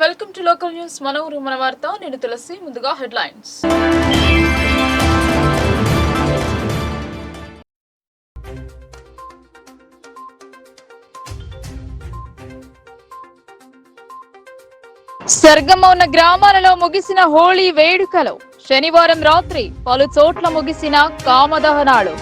Welcome to local news. మన ఊరు మన వార్త. నేను తులసి. ముందుగా హెడ్లైన్స్. సర్గమౌన గ్రామాలలో ముగిసిన హోళీ వేడుకలు. శనివారం రాత్రి పలు చోట్ల ముగిసిన కామదహనాలు.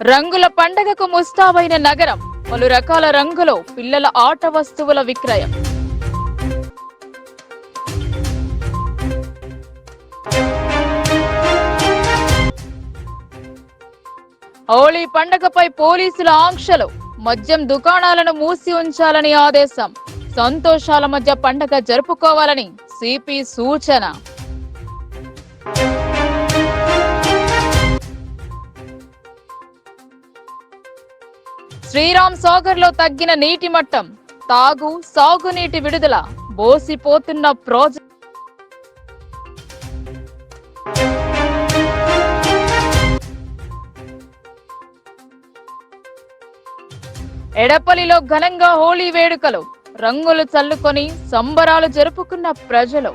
రంగుల పండగకు ముస్తాబైన నగరం. పలు రకాల రంగులో పిల్లల ఆట వస్తువుల విక్రయం. హోళీ పండగపై పోలీసుల ఆంక్షలు. మద్యం దుకాణాలను మూసి ఉంచాలని ఆదేశం. సంతోషాల మధ్య పండగ జరుపుకోవాలని సిపి సూచన. శ్రీరామ్ సాగర్ లో తగ్గిన నీటి మట్టం. తాగు సాగునీటి విడుదల. బోసిపోతున్న ప్రాజెక్ట్. ఎడపల్లిలో ఘనంగా హోళీ వేడుకలు. రంగులు చల్లుకొని సంబరాలు జరుపుకున్న ప్రజలు.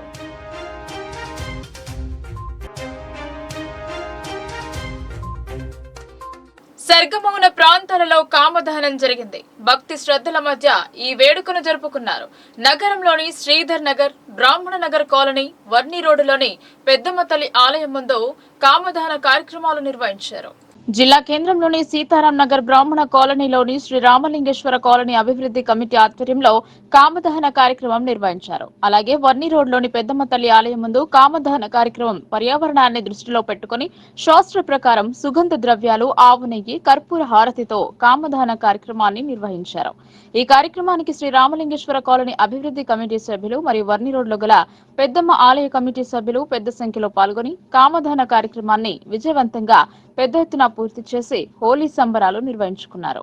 సర్గమౌన ప్రాంతాలలో కామదహనం జరిగింది. భక్తి శ్రద్ధల మధ్య ఈ వేడుకను జరుపుకున్నారు. నగరంలోని శ్రీధర్ నగర్, బ్రాహ్మణ నగర్ కాలనీ, వర్ని రోడ్డులోని పెద్దమ్మ తల్లి ఆలయం ముందు కామదహన కార్యక్రమాలు నిర్వహించారు. జిల్లా కేంద్రంలోని సీతారాం నగర్ బ్రాహ్మణ కాలనీలోని శ్రీ రామలింగేశ్వర కాలనీ అభివృద్ధి కమిటీ ఆధ్వర్యంలో కామదహన కార్యక్రమం నిర్వహించారు. అలాగే వర్ని రోడ్లోని పెద్దమ్మ తల్లి ఆలయం ముందు కామదహన కార్యక్రమం పర్యావరణాన్ని దృష్టిలో పెట్టుకుని శాస్త్ర ప్రకారం సుగంధ ద్రవ్యాలు, ఆవు నెయ్యి, కర్పూర హారతితో కామదహన కార్యక్రమాన్ని నిర్వహించారు. ఈ కార్యక్రమానికి శ్రీ రామలింగేశ్వర కాలనీ అభివృద్ధి కమిటీ సభ్యులు మరియు వర్ని రోడ్లో గల పెద్దమ్మ ఆలయ కమిటీ సభ్యులు పెద్ద సంఖ్యలో పాల్గొని కామదహన కార్యక్రమాన్ని విజయవంతంగా పెద్ద ఎత్తున పూర్తి చేసి హోలీ సంబరాలు నిర్వహించుకున్నారు.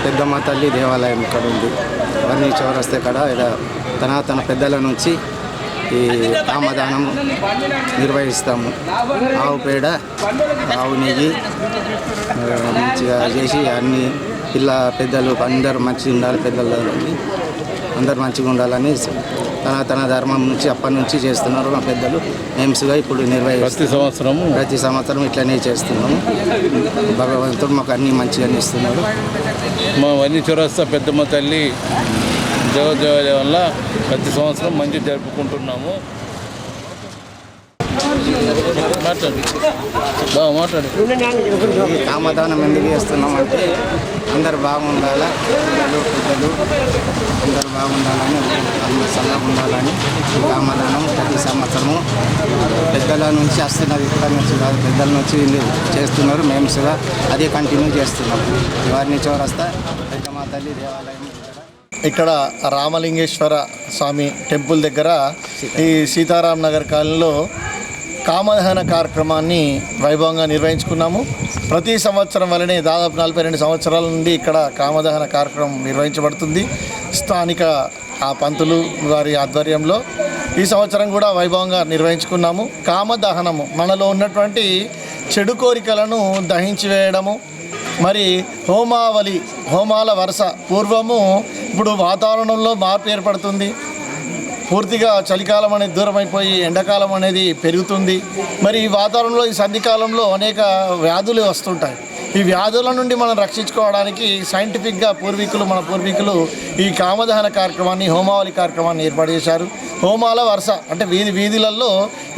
పెద్దమ్మ తల్లి దేవాలయం ఇక్కడ ఉంది. వర్ని చౌరస్తా ఇక్కడ తన పెద్దల నుంచి ఈ కామదానం నిర్వహిస్తాము. ఆవు పేడ, ఆవు నెయ్యి మంచిగా చేసి అన్ని పెద్దలు అందరూ మంచిగా ఉండాలి, పెద్దలు అందరు మంచిగా ఉండాలని తన ధర్మం నుంచి అప్పటి నుంచి చేస్తున్నారు మా పెద్దలు. ఎయిమ్స్గా ఇప్పుడు ప్రతి సంవత్సరం ఇట్లనే చేస్తున్నాము. భగవంతుడు మాకు అన్నీ మంచిగానే ఇస్తున్నారు. మా వర్ని చౌరస్తా పెద్దమ్మ తల్లి దేవాలయం వల్ల ప్రతి సంవత్సరం మంచిగా జరుపుకుంటున్నాము. కామదానం ఎందుకు చేస్తున్నాం అంటే అందరు బాగుండాలా, పెద్దలు అందరు బాగుండాలని, సలహా ఉండాలని కామదానం ప్రతి సంవత్సరము పెద్దల నుంచి వస్తున్నది. ఇక్కడ నుంచి కాదు, పెద్దల నుంచి చేస్తున్నారు. మేమ్స్గా అదే కంటిన్యూ చేస్తున్నాం. వర్ని చౌరస్తా పెద్దమ్మ తల్లి దేవాలయం ఇక్కడ రామలింగేశ్వర స్వామి టెంపుల్ దగ్గర ఈ సీతారాం నగర్ కాలనీలో కామదహన కార్యక్రమాన్ని వైభవంగా నిర్వహించుకున్నాము. ప్రతి సంవత్సరం వల్లనే దాదాపు 42 సంవత్సరాల నుండి ఇక్కడ కామదహన కార్యక్రమం నిర్వహించబడుతుంది. స్థానిక ఆ పంతులు వారి ఆధ్వర్యంలో ఈ సంవత్సరం కూడా వైభవంగా నిర్వహించుకున్నాము. కామదహనము మనలో ఉన్నటువంటి చెడు కోరికలను దహించి వేయడము, మరి హోమాల వరుస పూర్వము. ఇప్పుడు వాతావరణంలో మార్పు ఏర్పడుతుంది. పూర్తిగా చలికాలం అనేది దూరం అయిపోయి ఎండాకాలం అనేది పెరుగుతుంది. మరి ఈ వాతావరణంలో ఈ సంధికాలంలో అనేక వ్యాధులు వస్తుంటాయి. ఈ వ్యాధుల నుండి మనం రక్షించుకోవడానికి సైంటిఫిక్గా మన పూర్వీకులు ఈ కామదహన కార్యక్రమాన్ని, హోమావళి కార్యక్రమాన్ని ఏర్పాటు చేశారు. హోమాల వరుస అంటే వీధులలో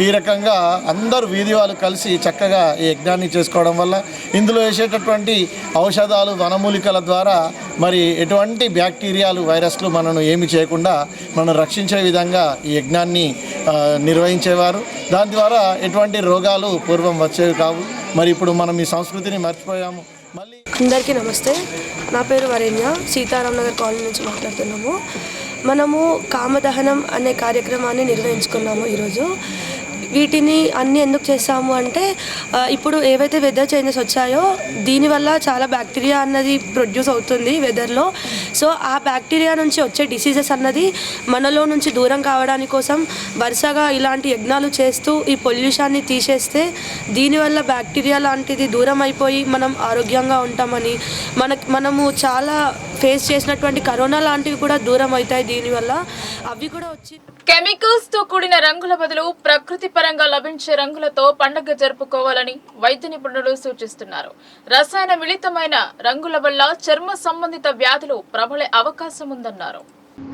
ఈ రకంగా అందరూ వీధి వాళ్ళు కలిసి చక్కగా ఈ యజ్ఞాన్ని చేసుకోవడం వల్ల ఇందులో వేసేటటువంటి ఔషధాలు, వనమూలికల ద్వారా మరి ఎటువంటి బ్యాక్టీరియాలు, వైరస్లు మనను ఏమి చేయకుండా మనం రక్షించే విధంగా ఈ యజ్ఞాన్ని నిర్వహించేవారు. దాని ద్వారా ఎటువంటి రోగాలు పూర్వం వచ్చేవి కావు. మరి ఇప్పుడు మనం ఈ సంస్కృతిని మర్చిపోయాము. మళ్ళీ అందరికీ నమస్తే. నా పేరు వరేణ్య, సీతారాం నగర్ కాలనీ నుంచి మాట్లాడుతున్నాము. మనము కామదహనం అనే కార్యక్రమాన్ని నిర్వహించుకున్నాము ఈరోజు. వీటిని అన్నీ ఎందుకు చేస్తాము అంటే ఇప్పుడు ఏవైతే వెదర్ చేంజెస్ వచ్చాయో దీనివల్ల చాలా బ్యాక్టీరియా అన్నది ప్రొడ్యూస్ అవుతుంది వెదర్లో. సో ఆ బ్యాక్టీరియా నుంచి వచ్చే డిసీజెస్ అన్నది మనలో నుంచి దూరం కావడానికి కోసం వరుసగా ఇలాంటి యజ్ఞాలు చేస్తూ ఈ పొల్యూషన్ని తీసేస్తే దీనివల్ల బ్యాక్టీరియా లాంటిది దూరం అయిపోయి మనం ఆరోగ్యంగా ఉంటామని, మనము చాలా ఫేస్ చేసినటువంటి కరోనా లాంటివి కూడా దూరం అవుతాయి దీనివల్ల. అవి కూడా వచ్చి కెమికల్స్ తో కూడిన రంగుల బదులు ప్రకృతి పరంగా లభించే రంగులతో పండుగ జరుపుకోవాలని వైద్య నిపుణులు సూచిస్తున్నారు. రసాయన మిళితమైన రంగుల వల్ల చర్మ సంబంధిత వ్యాధులు ప్రబలే అవకాశం ఉందన్నారు.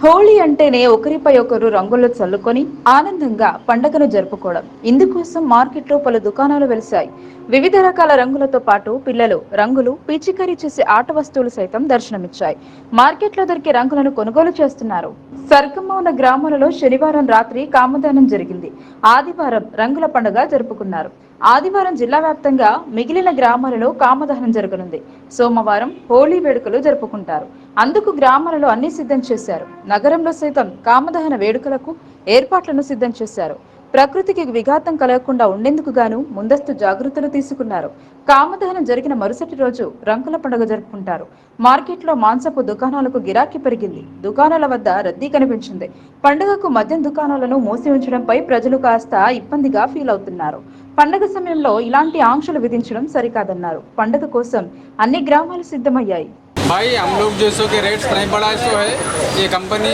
హోళీ అంటేనే ఒకరిపై ఒకరు రంగులు చల్లుకొని ఆనందంగా పండుగను జరుపుకోవడం. ఇందుకోసం మార్కెట్లో పలు దుకాణాలు వెలిశాయి. వివిధ రకాల రంగులతో పాటు పిల్లలు రంగులు, పిచికారీ చేసే ఆట వస్తువులు సైతం దర్శనమిచ్చాయి. మార్కెట్లో దొరికే రంగులను కొనుగోలు చేస్తున్నారు. సర్గమ్మ ఉన్న గ్రామాలలో శనివారం రాత్రి కామదానం జరిగింది. ఆదివారం రంగుల పండుగ జరుపుకున్నారు. ఆదివారం జిల్లా వ్యాప్తంగా మిగిలిన గ్రామాలలో కామదహనం జరగనుంది. సోమవారం హోళీ వేడుకలు జరుపుకుంటారు. అందుకు గ్రామాలలో అన్ని సిద్ధం చేశారు. నగరంలో సైతం కామదహన వేడుకలకు ఏర్పాట్లను సిద్ధం చేశారు. ప్రకృతికి విఘాతం కలగకుండా ఉండేందుకు గాను ముందస్తు జాగ్రత్తలు తీసుకున్నారు. కామదహనం జరిగిన మరుసటి రోజు రంగుల పండుగ జరుపుకుంటారు. మార్కెట్లో మాంసపు దుకాణాలకు గిరాకీ పెరిగింది. దుకాణాల వద్ద రద్దీ కనిపించింది. పండుగకు మద్యం దుకాణాలను మూసి ఉంచడంపై ప్రజలు కాస్త ఇబ్బందిగా ఫీల్ అవుతున్నారు. పండుగ సమయంలో ఇలాంటి ఆంక్షలు విధించడం సరికాదన్నారు. పండుగ కోసం అన్ని గ్రామాలు సిద్ధమయ్యాయి. भाई हम लोग जो सो के रेट्स नहीं बढ़ाए सो है, ये कंपनी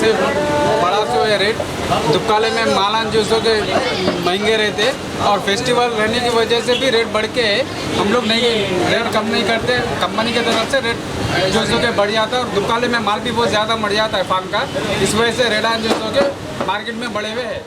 से बढ़ा सो है रेट। दुकाले में मालान जो सो के महंगे रहते और फेस्टिवल रहने की वजह से भी रेट बढ़ के हम लोग नहीं रेट कम नहीं करते। कंपनी की तरफ से रेट जो सो के बढ़ जाता है और दुकाले में माल भी बहुत ज़्यादा बढ़ जाता है फार्म का, इस वजह से रेट जो सो के मार्केट में बढ़े हुए हैं।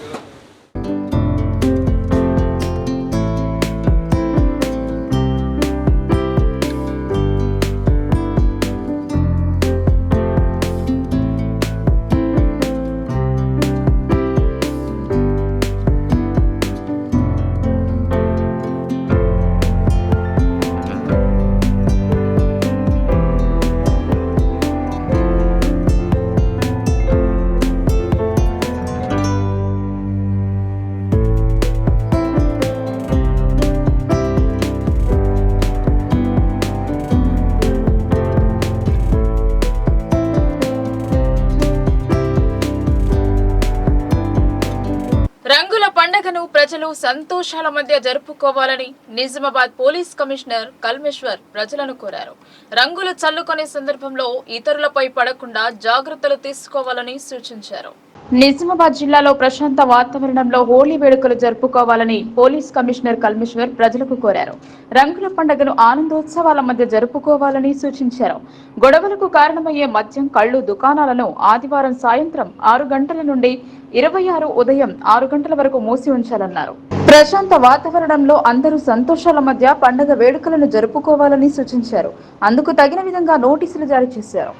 రంగుల పండుగను ప్రజలు సంతోషాల మధ్య జరుపుకోవాలని నిజామాబాద్ పోలీస్ కమిషనర్ కల్మేశ్వర్ ప్రజలను కోరారు. రంగులు చల్లుకునే సందర్భంలో ఇతరులపై పడకుండా జాగ్రత్తలు తీసుకోవాలని సూచించారు. నిజామాబాద్ జిల్లాలో ప్రశాంత వాతావరణంలో హోళీ వేడుకలు జరుపుకోవాలని పోలీస్ కమిషనర్ కల్మేశ్వర్ ప్రజలకు కోరారు. రంగుల పండుగను ఆనందోత్సవాల మధ్య జరుపుకోవాలని సూచించారు. గొడవలకు కారణమయ్యే మద్యం, కళ్ళు దుకాణాలను ఆదివారం సాయంత్రం 6 గంటల నుండి 26 ఉదయం 6 గంటల వరకు మూసి ఉంచాలన్నారు. ప్రశాంత వాతావరణంలో అందరూ సంతోషాల మధ్య పండుగ వేడుకలను జరుపుకోవాలని సూచించారు. అందుకు తగిన విధంగా నోటీసులు జారీ చేశారు.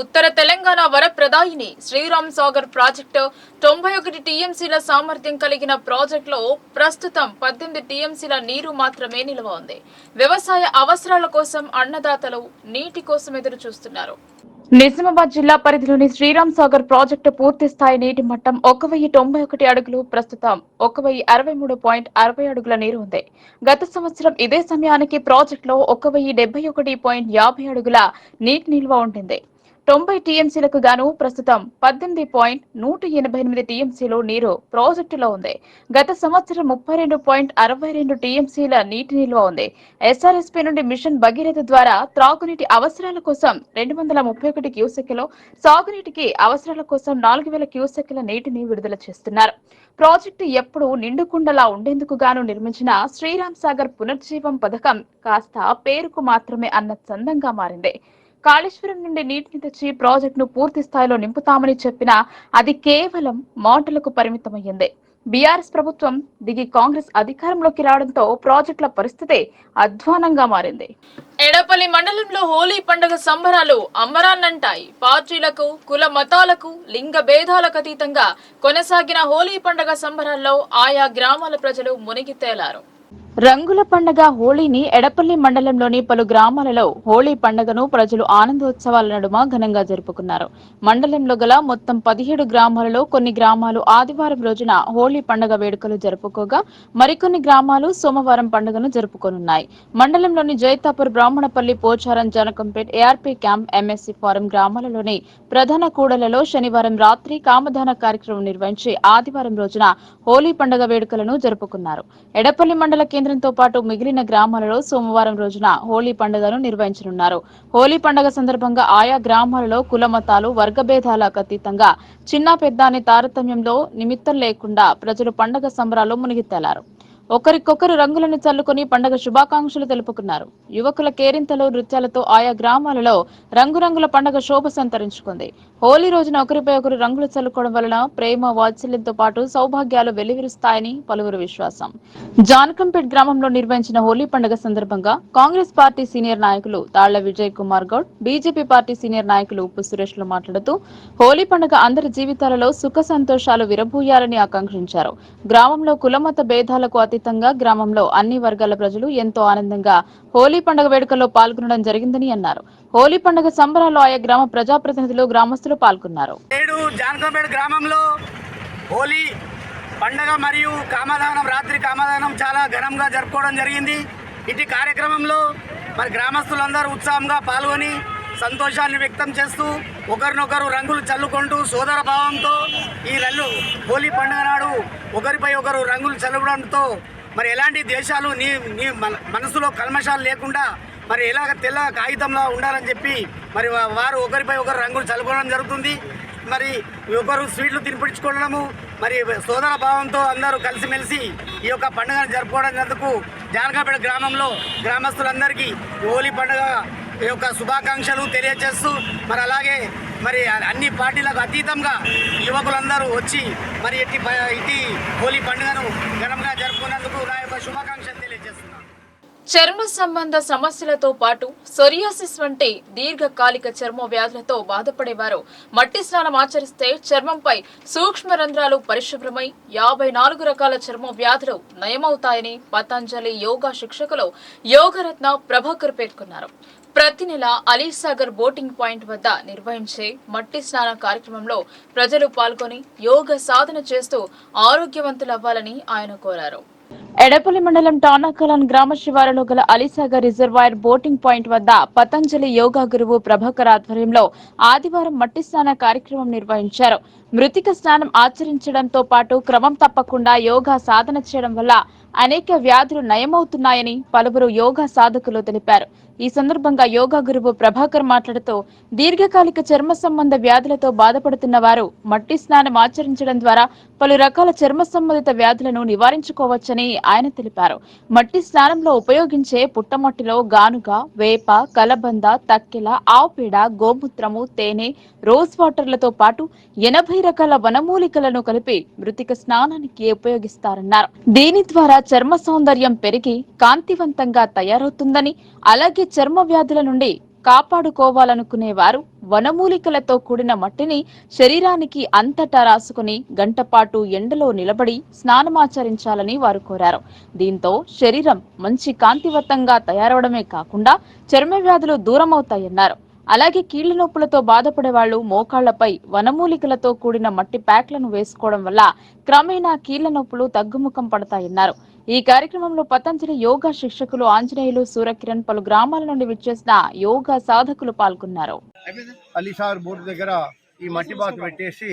ఉత్తర తెలంగాణ వరప్రదాయిని శ్రీరామ్ సాగర్ ప్రాజెక్టు 91 టీఎంసీల సామర్థ్యం కలిగిన ప్రాజెక్టులో ప్రస్తుతం 18 టీఎంసీల నీరు మాత్రమే నిల్వ ఉంది. వ్యవసాయ అవసరాల కోసం అన్నదాతలు నీటి కోసం ఎదురు చూస్తున్నారు. నిజామాబాద్ జిల్లా పరిధిలోని శ్రీరామ్ సాగర్ ప్రాజెక్టు పూర్తి స్థాయి నీటి మట్టం 1091 అడుగులు, ప్రస్తుతం 1063.60 అడుగుల నీరు ఉంది. గత సంవత్సరం ఇదే సమయానికి ప్రాజెక్టులో 1071.50 అడుగుల నీటి నిల్వ ఉంటుంది. 90 టీఎంసీలకు గాను ప్రస్తుతం 18.188 టీఎంసీలు నీరు ప్రాజెక్టులో ఉంది. గత సంవత్సరం 32.62 టీఎంసీల నీటి నిల్వ ఉంది. ఎస్ఆర్ఎస్పీ నుండి మిషన్ భగీరథ ద్వారా త్రాగునీటి అవసరాల కోసం 231 క్యూసెక్కులు, సాగునీటికి అవసరాల కోసం 4000 క్యూసెక్కుల నీటిని విడుదల చేస్తున్నారు. ప్రాజెక్టు ఎప్పుడు నిండుకుండలా ఉండేందుకు గాను నిర్మించిన శ్రీరామ్ సాగర్ పునర్జీవం పథకం కాస్త పేరుకు మాత్రమే అన్న చందంగా మారింది. కాళేశ్వరం నుండి నీటిని తెచ్చి ప్రాజెక్టును పూర్తి స్థాయిలో నింపుతామని చెప్పినా అది కేవలం మాటలకు పరిమితమయ్యింది. బీఆర్ఎస్ ప్రభుత్వం దిగి కాంగ్రెస్ అధికారంలోకి రావడంతో ప్రాజెక్టుల పరిస్థితి అధ్వానంగా మారింది. ఎడపల్లి మండలంలో హోలీ పండుగ సంబరాలు అమరాన్నంటాయి. పార్టీలకు, కుల మతాలకు, లింగ భేదాలకు అతీతంగా కొనసాగిన హోలీ పండుగ సంబరాల్లో ఆయా గ్రామాల ప్రజలు మునిగి తేలారు. రంగుల పండుగ హోళీని ఎడపల్లి మండలంలోని పలు గ్రామాలలో హోళీ పండుగను ప్రజలు ఆనందోత్సవాల నడుమ ఘనంగా జరుపుకున్నారు. మండలంలో గల మొత్తం 17 గ్రామాలలో కొన్ని గ్రామాలు ఆదివారం రోజున హోళీ పండుగ వేడుకలు జరుపుకోగా మరికొన్ని గ్రామాలు సోమవారం పండుగను జరుపుకోనున్నాయి. మండలంలోని Jaitapur, Brahmanapalli, Pocharam, Janakampet, ARP camp, MSC farm గ్రామాలలోని ప్రధాన కూడలలో శనివారం రాత్రి కామదాన కార్యక్రమం నిర్వహించి ఆదివారం రోజున హోళీ పండుగ వేడుకలను జరుపుకున్నారు. ఎడపల్లి మండల కేంద్రంతో పాటు మిగిలిన గ్రామాలలో సోమవారం రోజున హోళీ పండుగను నిర్వహించనున్నారు. హోళీ పండుగ సందర్భంగా ఆయా గ్రామాలలో కుల మతాలు, వర్గభేదాలకు అతీతంగా చిన్న పెద్ద అనే తారతమ్యంలో నిమిత్తం లేకుండా ప్రజలు పండుగ సంబరాల్లో మునిగి తేలారు. ఒకరికొకరు రంగులను చల్లుకొని పండుగ శుభాకాంక్షలు తెలుపుకున్నారు. యువకుల కేరింతలు, నృత్యాలతో ఆయా గ్రామాలలో రంగురంగుల పండుగ శోభ సంతరించుకుంది. హోలీ రోజున ఒకరిపై ఒకరు రంగులు చల్లుకోవడం వలన ప్రేమ, వాత్సల్యంతో పాటు సౌభాగ్యాలు వెల్లివిరుస్తాయని పలువురు విశ్వాసం. జానకంపేట్ గ్రామంలో నిర్వహించిన హోలీ పండుగ సందర్భంగా కాంగ్రెస్ పార్టీ సీనియర్ నాయకులు తాళ్ల Vijay Kumar Goud, BJP party senior నాయకులు ఉప్పు సురేష్ లు మాట్లాడుతూ హోలీ పండుగ అందరి జీవితాలలో సుఖ సంతోషాలు విరబూయాలని ఆకాంక్షించారు. గ్రామంలో కులమత భేదాలకు అతీతంగా గ్రామంలో అన్ని వర్గాల ప్రజలు ఎంతో ఆనందంగా హోలీ పండుగ వేడుకల్లో పాల్గొనడం జరిగిందని అన్నారు. హోలీ పండుగ సంబరాల్లో ఆయా గ్రామ ప్రజాప్రతినిధులు, గ్రామస్తులు పాల్గొన్నారు. జానకంపేట గ్రామంలో హోలీ పండుగ మరియు కామదానం, రాత్రి కామదానం చాలా ఘనంగా జరుపుకోవడం జరిగింది. ఇటు కార్యక్రమంలో మరి గ్రామస్తులందరూ ఉత్సాహంగా పాల్గొని సంతోషాన్ని వ్యక్తం చేస్తూ ఒకరినొకరు రంగులు చల్లుకుంటూ సోదర భావంతో ఈ హోలీ పండుగ నాడు ఒకరిపై ఒకరు రంగులు చల్లడంతో మరి ఎలాంటి దేశాలు నీ మనసులో కల్మషాలు లేకుండా మరి ఎలాగ తెల్ల కాగితంలో ఉండాలని చెప్పి మరి వారు ఒకరిపై ఒకరు రంగులు చల్లుకోవడం జరుగుతుంది. మరి ఒకరు స్వీట్లు తినిపించుకోవడము, మరి సోదర భావంతో అందరూ కలిసిమెలిసి ఈ యొక్క పండుగను జరుపుకోవడం జానకంపేట గ్రామంలో గ్రామస్తులందరికీ హోలీ పండుగ యొక్క శుభాకాంక్షలు తెలియజేస్తూ మరి అలాగే మరి అన్ని పార్టీలకు అతీతంగా యువకులందరూ వచ్చి మరి ఇటు హోలీ పండుగను ఘనంగా జరుపుకున్నందుకు నా యొక్క శుభాకాంక్షలు తెలియజేస్తున్నాను. చర్మ సంబంధ సమస్యలతో పాటు సోరియాసిస్ వంటి దీర్ఘకాలిక చర్మ వ్యాధులతో బాధపడేవారు మట్టి స్నానం ఆచరిస్తే చర్మంపై సూక్ష్మ రంధ్రాలు పరిశుభ్రమై 54 రకాల చర్మ వ్యాధులు నయమవుతాయని పతంజలి యోగా శిక్షకులు యోగరత్న ప్రభాకర్ పేర్కొన్నారు. ప్రతి నెల అలీసాగర్ బోటింగ్ పాయింట్ వద్ద నిర్వహించే మట్టి స్నాన కార్యక్రమంలో ప్రజలు పాల్గొని యోగ సాధన చేస్తూ ఆరోగ్యవంతులవ్వాలని ఆయన కోరారు. ఎడపల్లి మండలం టానాకలాన్ గ్రామ శివారులో గల అలీసాగర్ రిజర్వాయర్ బోటింగ్ పాయింట్ వద్ద పతంజలి యోగా గురువు ప్రభాకర్ ఆధ్వర్యంలో ఆదివారం మట్టి స్నాన కార్యక్రమం నిర్వహించారు. మృతిక స్నానం ఆచరించడంతో పాటు క్రమం తప్పకుండా యోగా సాధన చేయడం వల్ల అనేక వ్యాధులు నయమవుతున్నాయని పలువురు యోగా సాధకులు తెలిపారు. ఈ సందర్భంగా యోగా గురువు ప్రభాకర్ మాట్లాడుతూ దీర్ఘకాలిక చర్మ సంబంధ వ్యాధులతో బాధపడుతున్న వారు మట్టి స్నానం ఆచరించడం ద్వారా పలు రకాల చర్మ సంబంధిత వ్యాధులను నివారించుకోవచ్చని ఆయన తెలిపారు. మట్టి స్నానంలో ఉపయోగించే పుట్టమట్టిలో గానుగ, వేప, కలబంద, తక్కెల, ఆవుపేడ, గోమూత్రము, తేనె, రోజ్ వాటర్లతో పాటు 80 రకాల వనమూలికలను కలిపి మృతిక స్నానానికి ఉపయోగిస్తారన్నారు. దీని ద్వారా చర్మ సౌందర్యం పెరిగి కాంతివంతంగా తయారవుతుందని, అలాగే చర్మ వ్యాధుల నుండి కాపాడుకోవాలనుకునేవారు వనమూలికలతో కూడిన మట్టిని శరీరానికి అంతటా రాసుకుని గంటపాటు ఎండలో నిలబడి స్నానమాచరించాలని వారు కోరారు. దీంతో శరీరం మంచి కాంతివంతంగా తయారవడమే కాకుండా చర్మ వ్యాధులు దూరమవుతాయన్నారు. అలాగే కీళ్ల నొప్పులతో బాధపడే వాళ్లు మోకాళ్లపై వనమూలికలతో కూడిన మట్టి ప్యాక్లను వేసుకోవడం వల్ల క్రమేణా కీళ్ల నొప్పులు తగ్గుముఖం పడతాయన్నారు. ఈ కార్యక్రమంలో పతంజలి యోగా శిక్షకులు ఆంజనేయులు, సూర్యకిరణ్, పలు గ్రామాల నుండి విచ్చేసిన యోగా సాధకులు పాల్గొన్నారు. అలీసార్ బోర్డు దగ్గర ఈ మట్టి బాతు పెట్టేసి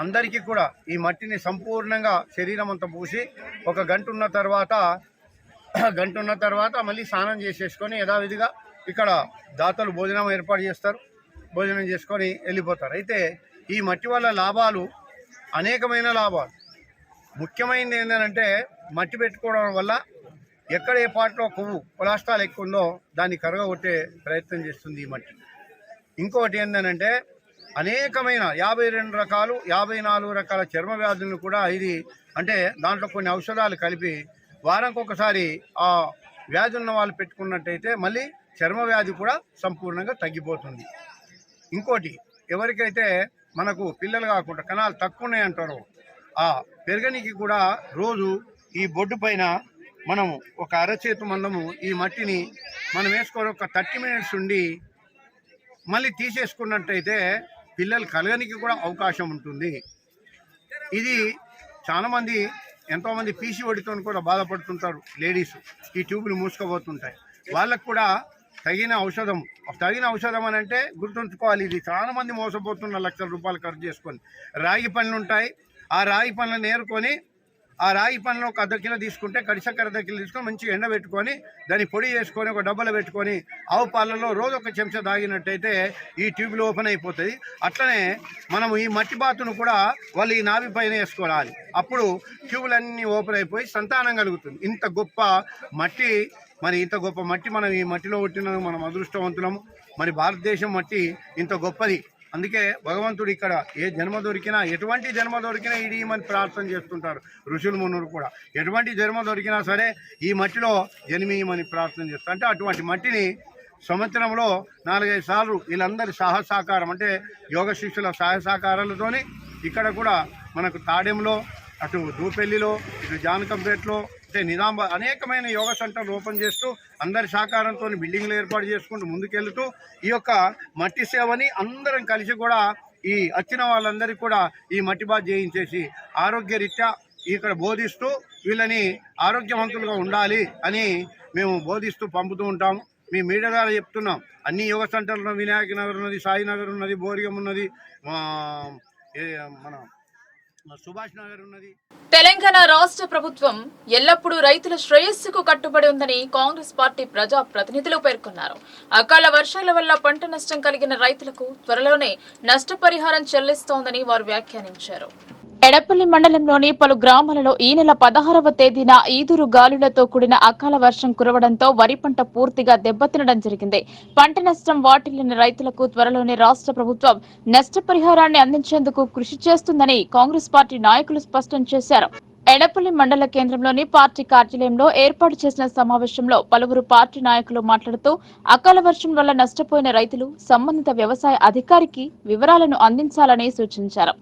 అందరికీ కూడా ఈ మట్టిని సంపూర్ణంగా శరీరం అంతా పూసి ఒక గంట ఉన్న తర్వాత మళ్ళీ స్నానం చేసేసుకొని యథావిధిగా ఇక్కడ దాతలు భోజనం ఏర్పాటు చేస్తారు. భోజనం చేసుకొని వెళ్ళిపోతారు. అయితే ఈ మట్టి వల్ల లాభాలు అనేకమైన లాభాలు. ముఖ్యమైనది ఏంటంటే మట్టి పెట్టుకోవడం వల్ల ఎక్కడ ఏ పాటలో కొవ్వు కొలెస్ట్రాల్ ఎక్కువ ఉందో దాన్ని కరగగొట్టే ప్రయత్నం చేస్తుంది ఈ మట్టి. ఇంకొకటి ఏంటంటే అనేకమైన 52 రకాలు 54 రకాల చర్మ వ్యాధులను కూడా ఇది అంటే దాంట్లో కొన్ని ఔషధాలు కలిపి వారానికి ఒకసారి ఆ వ్యాధి ఉన్న వాళ్ళు పెట్టుకున్నట్టయితే మళ్ళీ చర్మ వ్యాధి కూడా సంపూర్ణంగా తగ్గిపోతుంది. ఇంకోటి ఎవరికైతే మనకు పిల్లలు కాకుండా కణాలు తక్కువ ఉన్నాయంటారో ఆ పెరగనికి కూడా రోజు ఈ బొడ్డు పైన మనము ఒక అరచేతు మందము ఈ మట్టిని మనం వేసుకొని ఒక 30 మినిట్స్ ఉండి మళ్ళీ తీసేసుకున్నట్టయితే పిల్లలు కలగనికి కూడా అవకాశం ఉంటుంది. ఇది చాలామంది ఎంతోమంది పీసీఓడితో కూడా బాధపడుతుంటారు లేడీస్. ఈ ట్యూబ్లు మూసుకుపోతుంటాయి. వాళ్ళకు కూడా తగిన ఔషధం అని అంటే గుర్తుంచుకోవాలి. ఇది చాలామంది మోసపోతున్న లక్షల రూపాయలు ఖర్చు చేసుకొని రాగి పనులు ఉంటాయి. ఆ రాగి పనులను నేర్కొని ఆ రాగి పనులు ఒక అర్ధ కిలో తీసుకుంటే కడిసక్కర అర్ధ కిలో తీసుకొని మంచిగా ఎండబెట్టుకొని దాన్ని పొడి చేసుకొని ఒక డబ్బాలో పెట్టుకొని ఆవు పాలలో రోజు ఒక చెంచా తాగినట్టయితే ఈ ట్యూబ్లు ఓపెన్ అయిపోతుంది. అట్లనే మనం ఈ మట్టి బాతును కూడా వాళ్ళు ఈ నాభి పైన వేసుకోవాలి. అప్పుడు ట్యూబులన్నీ ఓపెన్ అయిపోయి సంతానం కలుగుతుంది. ఇంత గొప్ప మట్టి మనం ఈ మట్టిలో పుట్టిన మనం అదృష్టవంతులము. మరి భారతదేశం మట్టి ఇంత గొప్పది. అందుకే భగవంతుడు ఇక్కడ ఏ జన్మ దొరికినా ఎటువంటి జన్మ దొరికినా ఇడియమని ప్రార్థన చేస్తుంటారు ఋషులు మునులు కూడా. ఎటువంటి జన్మ దొరికినా సరే ఈ మట్టిలో జన్మీయమని ప్రార్థన చేస్తారు. అంటే అటువంటి మట్టిని సంవత్సరంలో 4-5 సార్లు వీళ్ళందరి సహసహకారం అంటే యోగ శిష్యుల సహసహకారాలతోని ఇక్కడ కూడా మనకు తాడెంలో, అటు దూపెల్లిలో, ఇటు జానకంపేటలో అంటే నిజాం అనేకమైన యోగా సెంటర్లు ఓపెన్ చేస్తూ అందరి సహకారంతో బిల్డింగ్లు ఏర్పాటు చేసుకుంటూ ముందుకెళ్తూ ఈ యొక్క మట్టి సేవని అందరం కలిసి కూడా ఈ వచ్చిన వాళ్ళందరికీ కూడా ఈ మట్టి బాత్ చేయించేసి ఆరోగ్యరీత్యా ఇక్కడ బోధిస్తూ వీళ్ళని ఆరోగ్యవంతులుగా ఉండాలి అని మేము బోధిస్తూ పంపుతూ ఉంటాము. మీ మీడియా ద్వారా చెప్తున్నాం. అన్ని యోగా సెంటర్లు వినాయక నగర్ ఉన్నది, సాయినగర్ ఉన్నది, బోరిగం ఉన్నది, మన సుభాష్ నగర్ ఉన్నది. తెలంగాణ రాష్ట్ర ప్రభుత్వం ఎల్లప్పుడూ రైతుల శ్రేయస్సుకు కట్టుబడి ఉందని కాంగ్రెస్ పార్టీ ప్రజా ప్రతినిధులు పేర్కొన్నారు. అకాల వర్షాల వల్ల పంట నష్టం కలిగిన రైతులకు త్వరలోనే నష్టపరిహారం చెల్లిస్తోందని వారు వ్యాఖ్యానించారు. ఎడపల్లి మండలంలోని పలు గ్రామాలలో ఈ నెల 16వ తేదీన ఈదురు గాలులతో కూడిన అకాల వర్షం కురవడంతో వరి పంట పూర్తిగా దెబ్బతినడం జరిగింది. పంట నష్టం వాటిల్లిన రైతులకు త్వరలోనే రాష్ట్ర ప్రభుత్వం నష్టపరిహారాన్ని అందించేందుకు కృషి చేస్తుందని కాంగ్రెస్ పార్టీ నాయకులు స్పష్టం చేశారు. ఎడపల్లి మండల కేంద్రంలోని పార్టీ కార్యాలయంలో ఏర్పాటు చేసిన సమావేశంలో పలువురు పార్టీ నాయకులు మాట్లాడుతూ అకాల వర్షం వల్ల నష్టపోయిన రైతులు సంబంధిత వ్యవసాయ అధికారికి వివరాలను అందించాలని సూచించారు.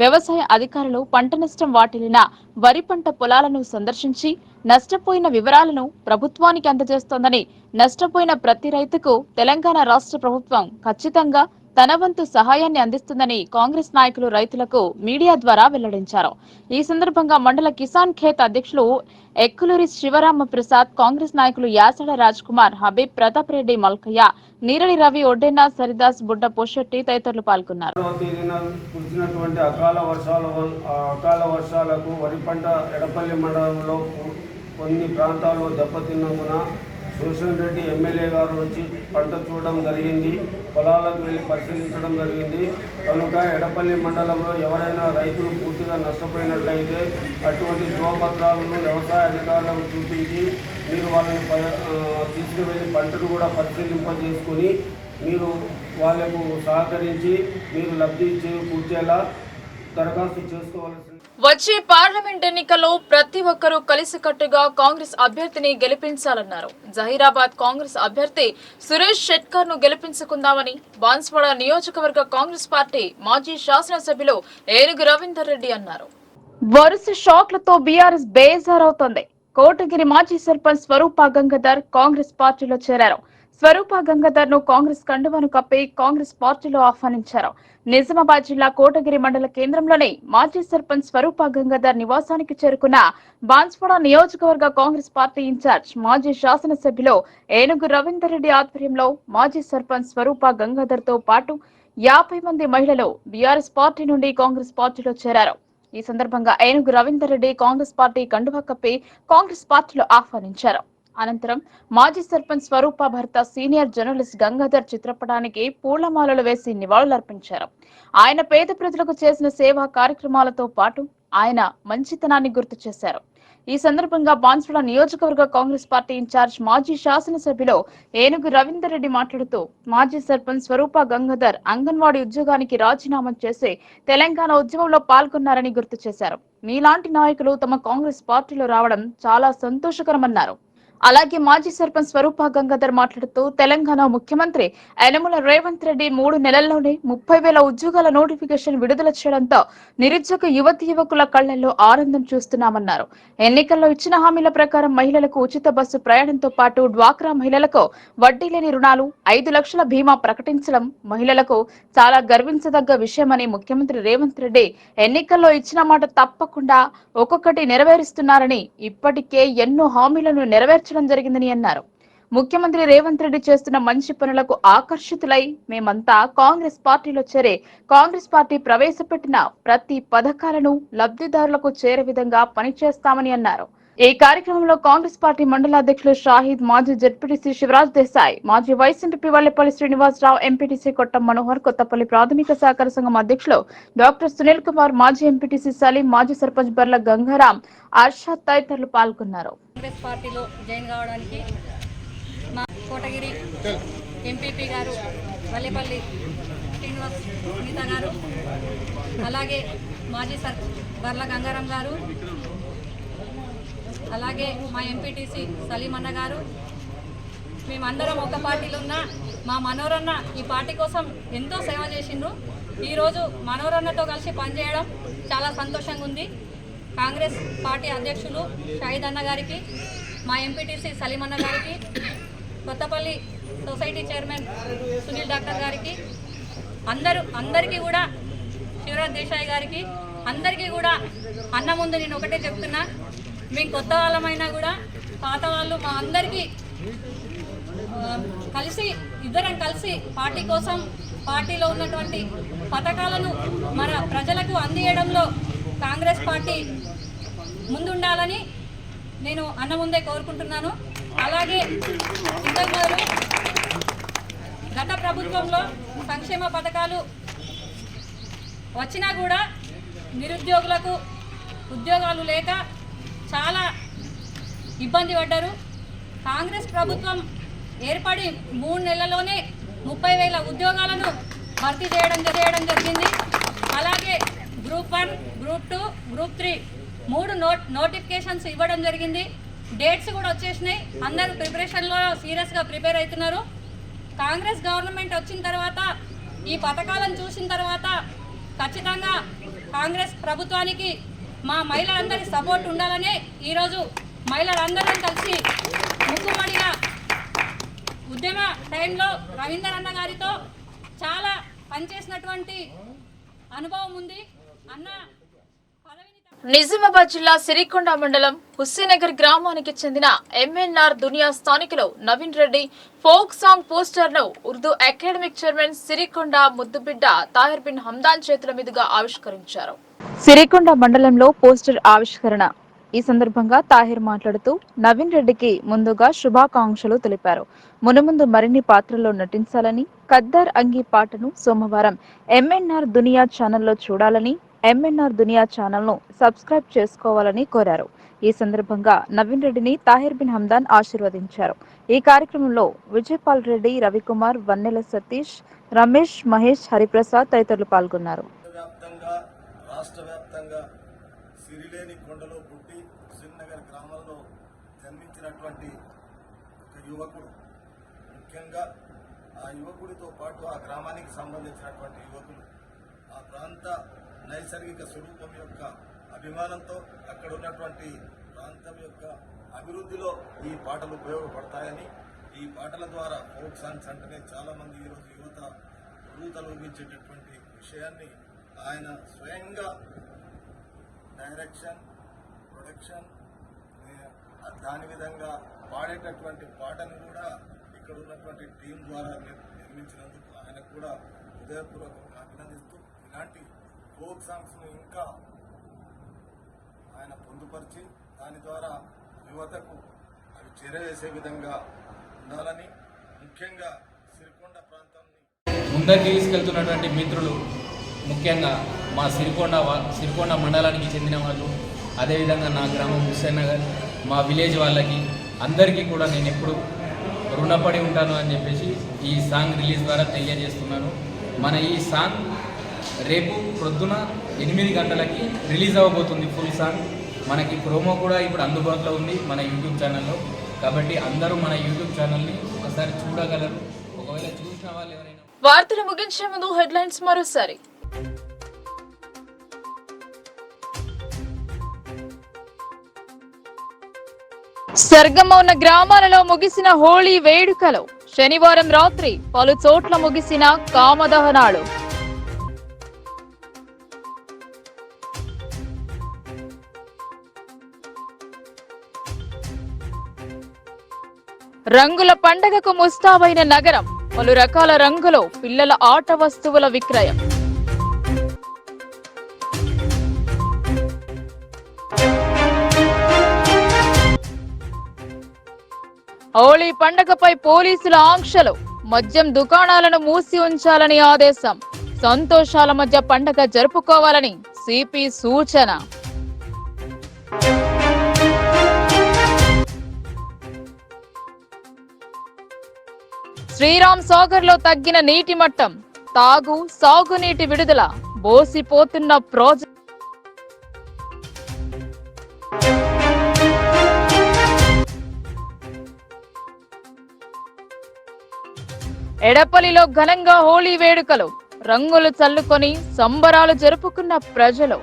వ్యవసాయ అధికారులు పంట నష్టం వాటిల్లిన వరి పంట పొలాలను సందర్శించి నష్టపోయిన వివరాలను ప్రభుత్వానికి అందజేస్తోందని, నష్టపోయిన ప్రతి రైతుకు తెలంగాణ రాష్ట్ర ప్రభుత్వం ఖచ్చితంగా తన వంతు సహాయాన్ని అందిస్తుందని కాంగ్రెస్ నాయకులు రైతులకు మీడియా ద్వారా వెల్లడించారు. ఈ సందర్భంగా మండల కిసాన్ ఖేత్ అధ్యక్షులు ఎక్కులూరి శివరామ ప్రసాద్, కాంగ్రెస్ నాయకులు యాసడ రాజ్ కుమార్, హబీబ్, ప్రతాప్ రెడ్డి, మల్కయ్య, నీరళి రవి, ఒడ్డెన్న, సరిదాస్, బుడ్డ పోషెట్టి తదితరులు పాల్గొన్నారు. కురిసినటువంటి అకాల వర్షాలకు వరి పంట ఎడపల్లి మండలంలో కొన్ని ప్రాంతాల్లో దెబ్బతిన్నందున సోషల్ రెడ్డి ఎమ్మెల్యే గారు వచ్చి పంట చూడడం జరిగింది. పొలాలకు వెళ్ళి పరిశీలించడం జరిగింది. కనుక ఎడపల్లి మండలంలో ఎవరైనా రైతులు పూర్తిగా నష్టపోయినట్లయితే అటువంటి ధ్రువపత్రాలను వ్యవసాయ అధికారులకు చూపించి మీరు వాళ్ళని తీసుకువెళ్ళి పంటను కూడా పరిశీలింపజేసుకొని మీరు వాళ్లకు సహకరించి మీరు లబ్ధి చేకూర్చేలా దరఖాస్తు చేసుకోవాల్సింది. వచ్చే పార్లమెంట్ ఎన్నికల్లో ప్రతి ఒక్కరూ కలిసికట్టుగా కాంగ్రెస్ అభ్యర్థిని గెలిపించాలన్నారు. జహీరాబాద్ కాంగ్రెస్ అభ్యర్థి సురేష్ షెట్కర్ ను గెలిపించుకుందామని బాన్స్వాడ నియోజకవర్గ కాంగ్రెస్ పార్టీ మాజీ శాసనసభ్యులు ఏనుగు రవీందర్ రెడ్డి అన్నారు. వరుస షాక్లతో బీఆర్ఎస్ బేజారవుతోంది. కోటగిరి మాజీ సర్పంచ్ స్వరూప గంగాధర్ కాంగ్రెస్ పార్టీలో చేరారు. స్వరూప గంగాధర్ ను కాంగ్రెస్ కండువాను కప్పి కాంగ్రెస్ పార్టీలో ఆహ్వానించారు. నిజామాబాద్ జిల్లా కోటగిరి మండల కేంద్రంలోని మాజీ సర్పంచ్ స్వరూప గంగాధర్ నివాసానికి చేరుకున్న బాన్స్వాడ నియోజకవర్గ కాంగ్రెస్ పార్టీ ఇన్ఛార్జ్ మాజీ శాసనసభ్యులు ఏనుగు రవీందర్ రెడ్డి ఆధ్వర్యంలో మాజీ సర్పంచ్ స్వరూప గంగాధర్ తో పాటు 50 మంది మహిళలు బీఆర్ఎస్ పార్టీ నుండి కాంగ్రెస్ పార్టీలో చేరారు. ఈ సందర్భంగా ఏనుగు రవీందర్ రెడ్డి కాంగ్రెస్ పార్టీ కండువా కప్పి కాంగ్రెస్ పార్టీలో ఆహ్వానించారు. అనంతరం మాజీ సర్పంచ్ స్వరూప భర్త సీనియర్ జర్నలిస్ట్ గంగాధర్ చిత్రపటానికి పూలమాలలు వేసి నివాళులర్పించారు. ఆయన పేద ప్రజలకు చేసిన సేవా కార్యక్రమాలతో పాటు ఆయన మంచితనాన్ని గుర్తు చేశారు. ఈ సందర్భంగా బాన్స్వాడ నియోజకవర్గ కాంగ్రెస్ పార్టీ ఇన్ఛార్జ్ మాజీ శాసనసభ్యులు ఏనుగు రవీందర్ రెడ్డి మాట్లాడుతూ మాజీ సర్పంచ్ స్వరూప గంగాధర్ అంగన్వాడీ ఉద్యోగానికి రాజీనామా చేసి తెలంగాణ ఉద్యమంలో పాల్గొన్నారని గుర్తు చేశారు. మీలాంటి నాయకులు తమ కాంగ్రెస్ పార్టీలో రావడం చాలా సంతోషకరమన్నారు. అలాగే మాజీ సర్పంచ్ స్వరూప గంగాధర్ మాట్లాడుతూ తెలంగాణ ముఖ్యమంత్రి యనమల రేవంత్ రెడ్డి 3 నెలల్లోనే 30,000 ఉద్యోగాల నోటిఫికేషన్ విడుదల చేయడంతో నిరుద్యోగ యువతి యువకుల కళ్లలో ఆనందం చూస్తున్నామన్నారు. ఎన్నికల్లో ఇచ్చిన హామీల ప్రకారం మహిళలకు ఉచిత బస్సు ప్రయాణంతో పాటు డ్వాక్రా మహిళలకు వడ్డీ లేని రుణాలు 5 లక్షల బీమా ప్రకటించడం మహిళలకు చాలా గర్వించదగ్గ విషయమని ముఖ్యమంత్రి రేవంత్ రెడ్డి ఎన్నికల్లో ఇచ్చిన మాట తప్పకుండా ఒక్కొక్కటి నెరవేరుస్తున్నారని ఇప్పటికే ఎన్నో హామీలను నెరవేర్చడం జరిగిందని అన్నారు. ముఖ్యమంత్రి రేవంత్ రెడ్డి చేస్తున్న మంచి పనులకు ఆకర్షితులై మేమంతా కాంగ్రెస్ పార్టీలో చేరే కాంగ్రెస్ పార్టీ ప్రవేశపెట్టిన ప్రతి పథకాలను లబ్ధిదారులకు చేరే విధంగా పనిచేస్తామని అన్నారు. ఈ కార్యక్రమంలో కాంగ్రెస్ పార్టీ మండల అధ్యక్షులు షాహిద్, మాజీ జెడ్పీటీసీ శివరాజ్ దేశాయ్, మాజీ vice MP Vallepalli Srinivasarao, MPTC Kottam Manohar, Kothapalli ప్రాథమిక సహకార సంఘం అధ్యక్షులు డాక్టర్ సునీల్ కుమార్, మాజీ ఎంపీటీసీ సలీం, మాజీ సర్పంచ్ బర్ల గంగారాం, అర్షద్ తదితరులు పాల్గొన్నారు. కాంగ్రెస్ పార్టీలో జాయిన్ కావడానికి మా కోటగిరి ఎంపీపీ గారు వల్లెపల్లి శ్రీనివాస్ సునీత గారు, అలాగే మాజీ సర్పంచ్ బర్ల గంగారాం గారు, అలాగే మా ఎంపీటీసీ సలీం అన్న గారు, మేమందరం ఒక పార్టీలో ఉన్న మా మనోరన్న ఈ పార్టీ కోసం ఎంతో సేవ చేసిండ్రు. ఈరోజు మనోరన్నతో కలిసి పనిచేయడం చాలా సంతోషంగా ఉంది. కాంగ్రెస్ పార్టీ అధ్యక్షులు షాహిద్ అన్న గారికి, మా ఎంపీటీసీ సలీం అన్న గారికి, Kothapalli society chairman Sunil doctor గారికి, అందరికీ కూడా శివరాజ్ దేశాయ్ గారికి, అందరికీ కూడా అన్న ముందు నేను ఒకటే చెప్తున్నా, మేము కొత్త వాళ్ళమైనా కూడా పాత వాళ్ళు మా అందరికీ ఇద్దరం కలిసి పార్టీ కోసం పార్టీలో ఉన్నటువంటి పథకాలను మన ప్రజలకు అందియడంలో కాంగ్రెస్ పార్టీ ముందుండాలని నేను అన్న ముందే కోరుకుంటున్నాను. అలాగే ఇంతకు గత ప్రభుత్వంలో సంక్షేమ పథకాలు వచ్చినా కూడా నిరుద్యోగులకు ఉద్యోగాలు లేక చాలా ఇబ్బంది పడ్డారు. కాంగ్రెస్ ప్రభుత్వం ఏర్పడి 3 నెలల్లోనే 30,000 ఉద్యోగాలను భర్తీ చేయడం జరిగింది. అలాగే గ్రూప్ 1, గ్రూప్ 2, గ్రూప్ 3 3 నోటిఫికేషన్స్ ఇవ్వడం జరిగింది. డేట్స్ కూడా వచ్చేసినాయి. అందరూ ప్రిపరేషన్లో సీరియస్గా ప్రిపేర్ అవుతున్నారు. కాంగ్రెస్ గవర్నమెంట్ వచ్చిన తర్వాత ఈ పథకాలను చూసిన తర్వాత ఖచ్చితంగా కాంగ్రెస్ ప్రభుత్వానికి మా మహిళలందరి సపోర్ట్ ఉండాలని ఈరోజు మహిళలందరం కలిసి ముక్కుమడిగా ఉద్యమ టైంలో రవీందర్ అన్న గారితో చాలా పనిచేసినటువంటి అనుభవం ఉంది. అన్న నిజామాబాద్ జిల్లా సిరికొండ మండలం హుస్సేనగర్ గ్రామానికి చెందిన ఎంఎన్ఆర్ దునియా స్థానికులు Naveen Reddy folk song poster ను ఉర్దూ అకాడమిక్ చైర్మన్ సిరికొండ ముద్దుబిడ్డ తాహిర్ బిన్ హమ్దాన్ చేతుల మీదుగా ఆవిష్కరించారు. సిరికొండ మండలంలో పోస్టర్ ఆవిష్కరణ. ఈ సందర్భంగా తాహిర్ మాట్లాడుతూ నవీన్ రెడ్డికి ముందుగా శుభాకాంక్షలు తెలిపారు. మునుముందు మరిన్ని పాత్రల్లో నటించాలని, ఖద్దర్ అంగి పాటను సోమవారం ఎంఎన్ఆర్ దునియా ఛానల్లో చూడాలని, ఎంఎన్ఆర్ దునియా ఛానల్ ను సబ్స్క్రైబ్ చేసుకోవాలని కోరారు. ఈ సందర్భంగా నవీన్ రెడ్డిని తాహిర్ బిన్ హమ్దాన్ ఆశీర్వదించారు. ఈ కార్యక్రమంలో విజయపాల్ రెడ్డి, రవికుమార్, వన్నెల సతీష్, రమేష్, మహేష్, హరిప్రసాద్ తదితరులు పాల్గొన్నారు. రాష్ట్ర వ్యాప్తంగా సిరిలేని కొండలో పుట్టి హుస్సేనగర్ గ్రామంలో జన్మించినటువంటి ఒక యువకుడు, ముఖ్యంగా ఆ యువకుడితో పాటు ఆ గ్రామానికి సంబంధించినటువంటి యువకులు ఆ ప్రాంత నైసర్గిక స్వరూపం యొక్క అభిమానంతో అక్కడ ఉన్నటువంటి ప్రాంతం యొక్క అభివృద్ధిలో ఈ పాటలు ఉపయోగపడతాయని, ఈ పాటల ద్వారా ఫోక్ సాంగ్స్ అంటేనే చాలామంది ఈరోజు యువత ఊతలూగించేటటువంటి విషయాన్ని ఆయన స్వయంగా డైరెక్షన్, ప్రొడక్షన్, దాని విధంగా పాడేటటువంటి పాటను కూడా ఇక్కడ ఉన్నటువంటి టీం ద్వారా నిర్మించినందుకు ఆయనకు కూడా హృదయపూర్వకంగా అభినందిస్తూ ఇలాంటి ఫోక్ సాంగ్స్ను ఇంకా ఆయన పొందుపరిచి దాని ద్వారా యువతకు అవి చేరవేసే విధంగా ఉండాలని, ముఖ్యంగా సిరికొండ ప్రాంతాన్ని ముందరికి తీసుకెళ్తున్నటువంటి మిత్రులు, ముఖ్యంగా మా సిరికొండ మండలానికి చెందిన వాళ్ళు, అదేవిధంగా నా గ్రామం హుస్సేన్ నగర్, మా విలేజ్ వాళ్ళకి అందరికీ కూడా నేను ఎప్పుడు రుణపడి ఉంటాను అని చెప్పేసి ఈ సాంగ్ రిలీజ్ ద్వారా తెలియజేస్తున్నాను. మన ఈ సాంగ్ రేపు ప్రొద్దున 8 గంటలకి రిలీజ్ అవ్వబోతుంది. ఫుల్ సాంగ్ మనకి ప్రోమో కూడా ఇప్పుడు అందుబాటులో ఉంది మన యూట్యూబ్ ఛానల్లో. కాబట్టి అందరూ మన యూట్యూబ్ ఛానల్ని ఒకసారి చూడగలరు. ఒకవేళ చూసిన వాళ్ళు ఎవరైనా. వార్తలు ముగించే ముందు హెడ్లైన్స్ మరోసారి. స్వర్గమౌన గ్రామాలలో ముగిసిన హోళీ వేడుకలు. శనివారం రాత్రి పలు చోట్ల ముగిసిన కామదహనాలు. రంగుల పండగకు ముస్తాబైన నగరం. పలు రకాల రంగులో పిల్లల ఆట వస్తువుల విక్రయం. హోళీ పండగపై పోలీసుల ఆంక్షలు. మద్యం దుకాణాలను మూసి ఉంచాలని ఆదేశం. సంతోషాల మధ్య పండగ జరుపుకోవాలని సిపి సూచన. శ్రీరామ్ సాగర్ లో తగ్గిన నీటి మట్టం. తాగు సాగునీటి విడుదల. బోసిపోతున్న ప్రాజెక్ట్. ఎడపల్లిలో ఘనంగా హోళీ వేడుకలు. రంగులు చల్లుకొని సంబరాలు జరుపుకున్న ప్రజలు.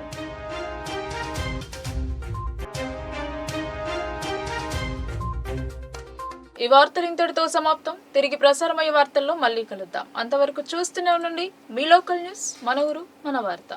ఈ వార్తలు ఇంతటితో సమాప్తం. తిరిగి ప్రసారమయ్యే వార్తల్లో మళ్ళీ కలుద్దాం. అంతవరకు చూస్తూనే ఉండండి మీ లోకల్ న్యూస్, మన ఊరు మన వార్త.